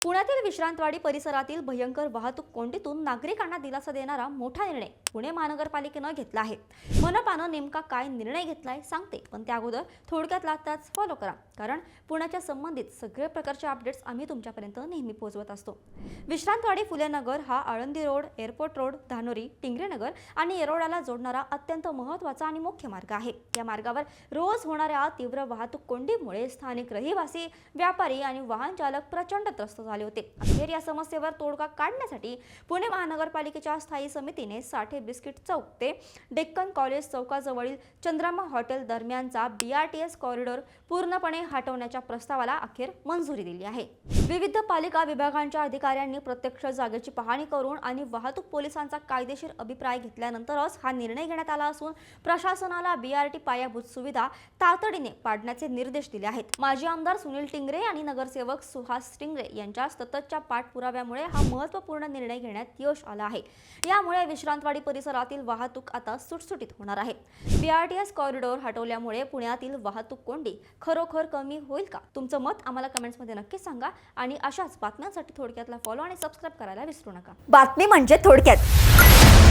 पुण्यातील विश्रांतवाडी परिसरातील भयंकर वाहतूक कोंडीतून नागरिकांना दिलासा देणारा मोठा निर्णय पुणे महानगरपालिकेनं घेतला आहे। मनपानं नेमका काय निर्णय घेतलाय सांगते, पण त्या अगोदर थोडक्यात लागताच फॉलो करा, कारण पुण्याच्या संबंधित सगळे प्रकारचे अपडेट्स आम्ही तुमच्यापर्यंत नेहमी पोहोचवत असतो। विश्रांतवाडी फुले नगर हा Alandi road, airport road, Dhanori, Tingre Nagar आणि येरोडाला जोडणारा अत्यंत महत्त्वाचा आणि मुख्य मार्ग आहे। या मार्गावर रोज होणाऱ्या तीव्र वाहतूक कोंडीमुळे स्थानिक रहिवासी, व्यापारी आणि वाहन चालक प्रचंड त्रस्त झाले होते। अखेर या समस्येवर तोडगा काढण्यासाठी पुणे महानगरपालिकेच्या स्थायी समितीने साठे बिस्किट चौक ते डेक्कन कॉलेज चौकाजवळील चंद्रमा हॉटेल दरम्यानचा BRTS कॉरिडॉर पूर्णपणे हटवण्याच्या प्रस्तावाला अखेर मंजुरी दिली आहे। विविध पालिका विभागांच्या अधिकाऱ्यांनी प्रत्यक्ष जागेची पाहणी करून आणि वाहतूक पोलिसांचा कायदेशीर अभिप्राय घेतल्यानंतरच हा निर्णय घेण्यात आला असून प्रशासनाला BRT पायाभूत सुविधा तातडीने पाडण्याचे निर्देश दिले आहेत। माजी आमदार सुनील टिंगरे आणि नगरसेवक सुहास टिंगरे यांच्या सततच्या पाठपुराव्यामुळे हा महत्त्वपूर्ण निर्णय घेण्यात यश आलं आहे। यामुळे विश्रांतवाडी परिसरातील वाहतूक आता सुटसुटीत होणार आहे। BRTS कॉरिडॉर हटवल्यामुळे पुण्यातील वाहतूक कोंडी खरोखर कमी होईल का? तुमचं मत आम्हाला कमेंट्समध्ये नक्कीच सांगा आणि अशाच बातम्यांसाठी थोडक्यातला फॉलो आणि सबस्क्राइब करायला विसरू नका। बातमी म्हणजे थोडक्यात।